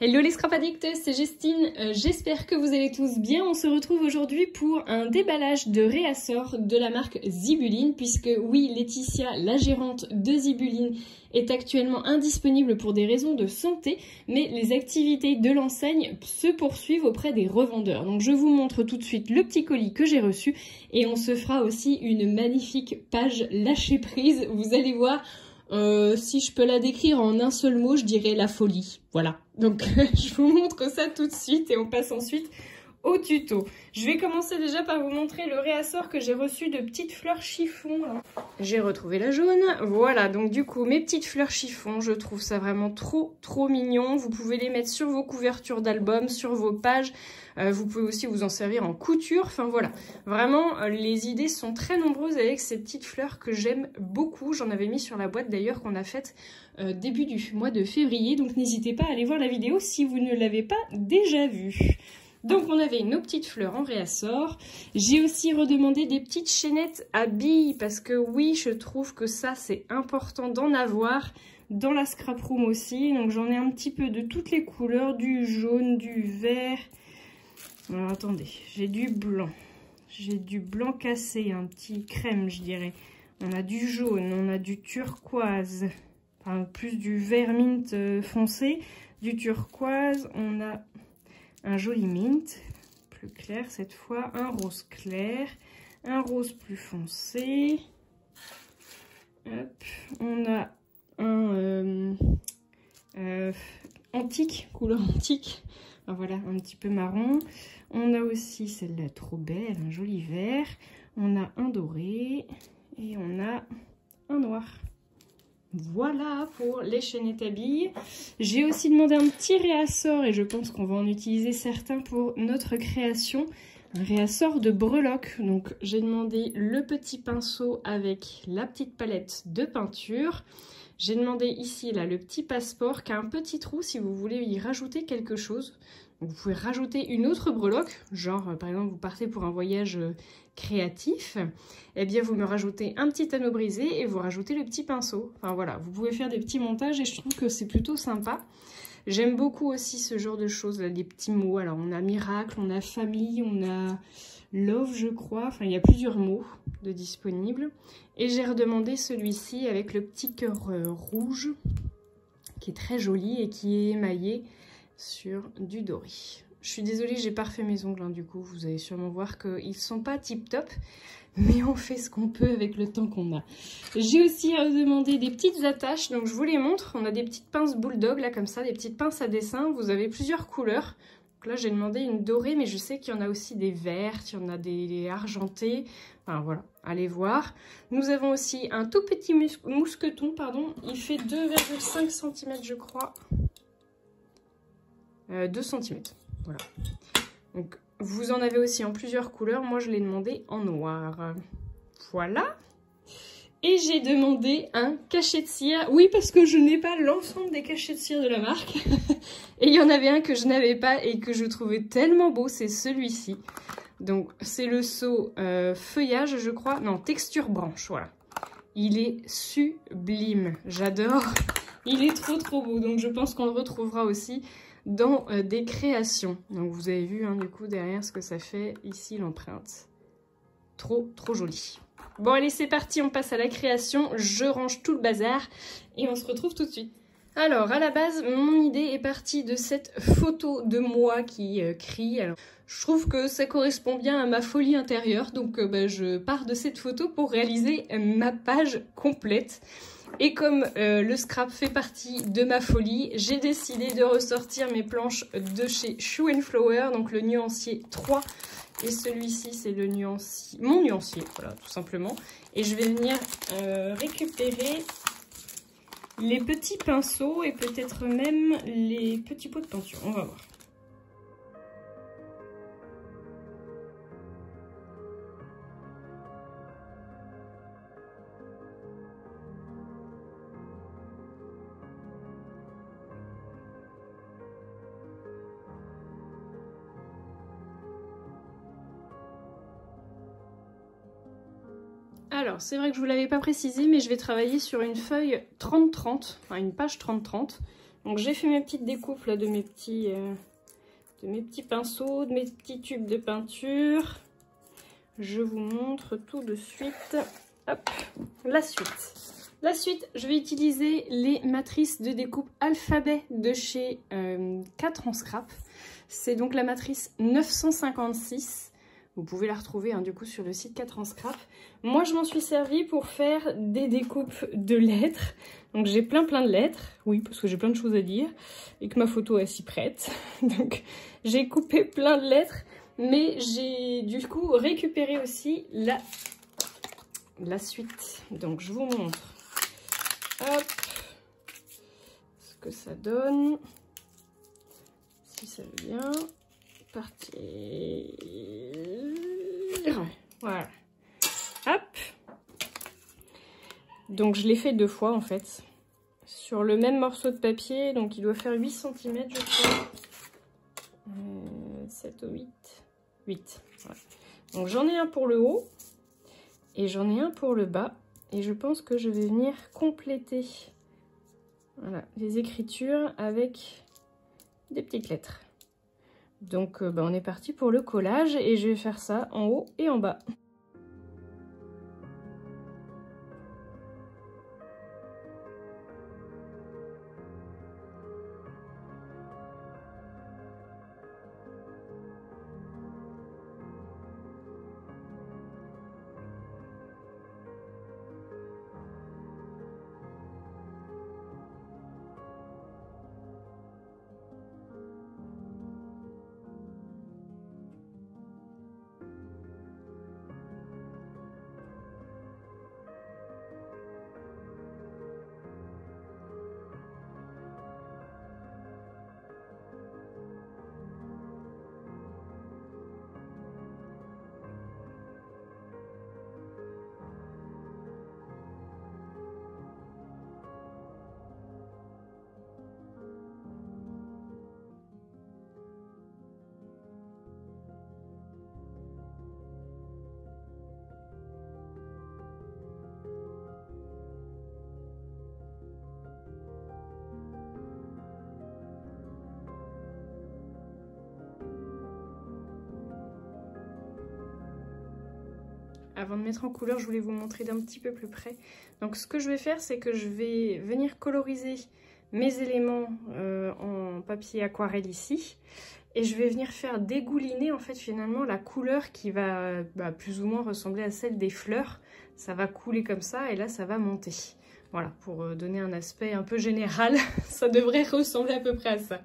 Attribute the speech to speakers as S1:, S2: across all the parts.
S1: Hello les scrap addicts, c'est Justine, j'espère que vous allez tous bien. On se retrouve aujourd'hui pour un déballage de réassort de la marque Zibuline, puisque oui, Laetitia, la gérante de Zibuline, est actuellement indisponible pour des raisons de santé, mais les activités de l'enseigne se poursuivent auprès des revendeurs. Donc je vous montre tout de suite le petit colis que j'ai reçu et on se fera aussi une magnifique page lâcher prise, vous allez voir. Si je peux la décrire en un seul mot, je dirais la folie. Voilà. Donc je vous montre ça tout de suite et on passe ensuite au tuto. Je vais commencer déjà par vous montrer le réassort que j'ai reçu de petites fleurs chiffon. J'ai retrouvé la jaune. Voilà, donc du coup, mes petites fleurs chiffon, je trouve ça vraiment trop mignon. Vous pouvez les mettre sur vos couvertures d'albums, sur vos pages. Vous pouvez aussi vous en servir en couture. Enfin voilà, vraiment, les idées sont très nombreuses avec ces petites fleurs que j'aime beaucoup. J'en avais mis sur la boîte d'ailleurs qu'on a faite début du mois de février. Donc n'hésitez pas à aller voir la vidéo si vous ne l'avez pas déjà vue. Donc on avait nos petites fleurs en réassort. J'ai aussi redemandé des petites chaînettes à billes parce que oui, je trouve que ça c'est important d'en avoir dans la scrap room aussi. Donc j'en ai un petit peu de toutes les couleurs, du jaune, du vert. Alors attendez, j'ai du blanc cassé, un petit crème je dirais. On a du jaune, on a du turquoise, enfin plus du vert mint foncé, du turquoise, on a un joli mint, plus clair cette fois, un rose clair, un rose plus foncé. Hop, on a un antique, couleur antique. Alors voilà, un petit peu marron. On a aussi celle-là trop belle, un joli vert. On a un doré et on a un noir. Voilà pour les chaînettes à billes. J'ai aussi demandé un petit réassort et je pense qu'on va en utiliser certains pour notre création. Un réassort de breloques. Donc j'ai demandé le petit pinceau avec la petite palette de peinture. J'ai demandé ici là le petit passeport qui a un petit trou si vous voulez y rajouter quelque chose. Donc, vous pouvez rajouter une autre breloque, genre par exemple vous partez pour un voyage créatif, eh bien vous me rajoutez un petit anneau brisé et vous rajoutez le petit pinceau. Enfin voilà, vous pouvez faire des petits montages et je trouve que c'est plutôt sympa. J'aime beaucoup aussi ce genre de choses, là, des petits mots. Alors on a miracle, on a famille, on a love je crois, enfin il y a plusieurs mots de disponibles. Et j'ai redemandé celui-ci avec le petit cœur rouge qui est très joli et qui est émaillé sur du doré. Je suis désolée, j'ai pas refait mes ongles, hein, du coup, vous allez sûrement voir qu'ils sont pas tip top, mais on fait ce qu'on peut avec le temps qu'on a. J'ai aussi demandé des petites attaches, donc je vous les montre. On a des petites pinces bulldog, là, comme ça, des petites pinces à dessin. Vous avez plusieurs couleurs. Donc là, j'ai demandé une dorée, mais je sais qu'il y en a aussi des vertes, il y en a des argentées. Enfin, voilà, allez voir. Nous avons aussi un tout petit mousqueton, pardon. Il fait 2,5 cm, je crois. 2 cm. Voilà. Donc, vous en avez aussi en plusieurs couleurs. Moi, je l'ai demandé en noir. Voilà. Et j'ai demandé un cachet de cire. Oui, parce que je n'ai pas l'ensemble des cachets de cire de la marque. Et il y en avait un que je n'avais pas et que je trouvais tellement beau. C'est celui-ci. Donc, c'est le seau feuillage, je crois. Non, texture branche. Voilà. Il est sublime. J'adore. Il est trop beau. Donc, je pense qu'on le retrouvera aussi dans des créations. Donc vous avez vu hein, du coup derrière ce que ça fait ici l'empreinte. Trop joli. Bon allez c'est parti, on passe à la création. Je range tout le bazar et on se retrouve tout de suite. Alors à la base mon idée est partie de cette photo de moi qui crie. Alors, je trouve que ça correspond bien à ma folie intérieure donc je pars de cette photo pour réaliser ma page complète. Et comme le scrap fait partie de ma folie, j'ai décidé de ressortir mes planches de chez Shoe & Flower, donc le nuancier 3. Et celui-ci, c'est le nuancier, mon nuancier, voilà, tout simplement. Et je vais venir récupérer les petits pinceaux et peut-être même les petits pots de peinture. On va voir. Alors, c'est vrai que je ne vous l'avais pas précisé, mais je vais travailler sur une feuille 30-30, enfin une page 30-30. Donc j'ai fait mes petites découpes là de mes petits pinceaux, de mes petits tubes de peinture. Je vous montre tout de suite. Hop, la suite. La suite, je vais utiliser les matrices de découpe alphabet de chez 4 en scrap. C'est donc la matrice 956. Vous pouvez la retrouver du coup sur le site 4 en scrap. Moi, je m'en suis servi pour faire des découpes de lettres. Donc j'ai plein de lettres. Oui, parce que j'ai plein de choses à dire. Et que ma photo est si prête. Donc j'ai coupé plein de lettres. Mais j'ai du coup récupéré aussi la suite. Donc je vous montre. Hop, ce que ça donne, si ça veut bien partir, voilà, hop, donc je l'ai fait 2 fois en fait, sur le même morceau de papier, donc il doit faire 8 cm je crois, 7 ou 8, voilà. Donc j'en ai un pour le haut, et j'en ai un pour le bas. Et je pense que je vais venir compléter les écritures avec des petites lettres. Donc on est parti pour le collage et je vais faire ça en haut et en bas. Avant de mettre en couleur, je voulais vous montrer d'un petit peu plus près. Donc ce que je vais faire, c'est que je vais venir coloriser mes éléments en papier aquarelle ici. Et je vais venir faire dégouliner en fait finalement la couleur qui va plus ou moins ressembler à celle des fleurs. Ça va couler comme ça et là ça va monter. Voilà, pour donner un aspect un peu général, ça devrait ressembler à peu près à ça.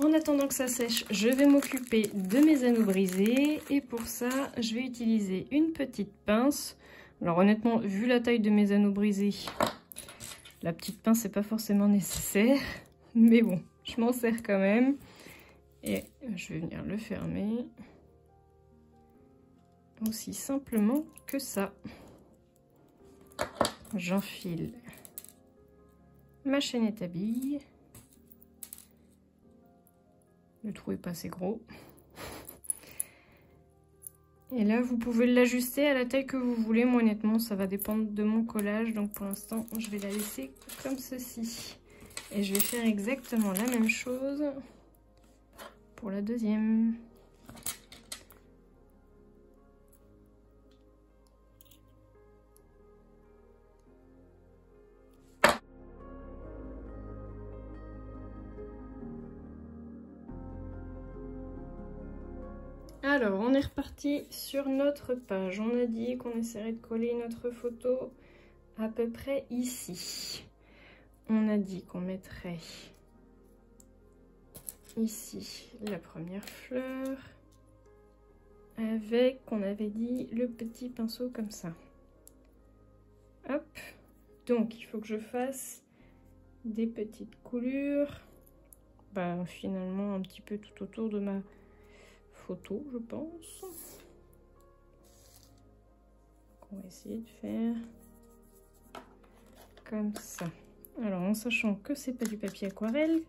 S1: En attendant que ça sèche, je vais m'occuper de mes anneaux brisés. Et pour ça, je vais utiliser une petite pince. Alors honnêtement, vu la taille de mes anneaux brisés, la petite pince n'est pas forcément nécessaire. Mais bon, je m'en sers quand même. Et je vais venir le fermer. Aussi simplement que ça. J'enfile ma chaînette à billes. Le trou est pas assez gros. Et là, vous pouvez l'ajuster à la taille que vous voulez. Moi, honnêtement, ça va dépendre de mon collage. Donc, pour l'instant, je vais la laisser comme ceci. Et je vais faire exactement la même chose pour la deuxième. Alors, on est reparti sur notre page. On a dit qu'on essaierait de coller notre photo à peu près ici. On a dit qu'on mettrait ici la première fleur avec, on avait dit, le petit pinceau comme ça. Hop. Donc, il faut que je fasse des petites coulures. Bah, finalement, un petit peu tout autour de ma photo, je pense. On va essayer de faire comme ça. Alors, en sachant que c'est pas du papier aquarelle,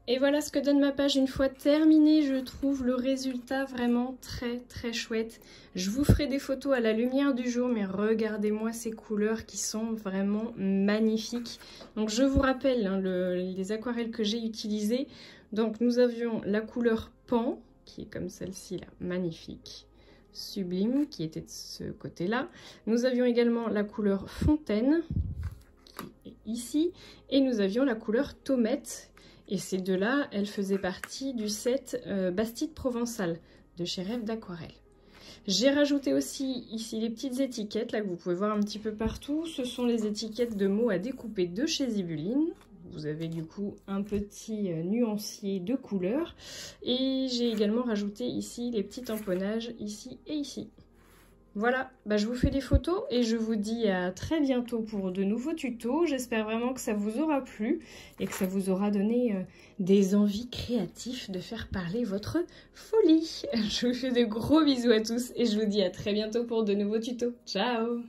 S1: et voilà ce que donne ma page une fois terminée. Je trouve le résultat vraiment très chouette. Je vous ferai des photos à la lumière du jour, mais regardez-moi ces couleurs qui sont vraiment magnifiques. Donc je vous rappelle hein, les aquarelles que j'ai utilisées. Donc nous avions la couleur Pan, qui est comme celle-ci là, magnifique. Sublime qui était de ce côté-là. Nous avions également la couleur Fontaine qui est ici et nous avions la couleur Tomate. Et ces deux-là, elles faisaient partie du set Bastide Provençal de chez Rêve d'Aquarelle. J'ai rajouté aussi ici les petites étiquettes là que vous pouvez voir un petit peu partout. Ce sont les étiquettes de mots à découper de chez Zibuline. Vous avez du coup un petit nuancier de couleurs. Et j'ai également rajouté ici les petits tamponnages ici et ici. Voilà, je vous fais des photos et je vous dis à très bientôt pour de nouveaux tutos. J'espère vraiment que ça vous aura plu et que ça vous aura donné des envies créatives de faire parler votre folie. Je vous fais de gros bisous à tous et je vous dis à très bientôt pour de nouveaux tutos. Ciao!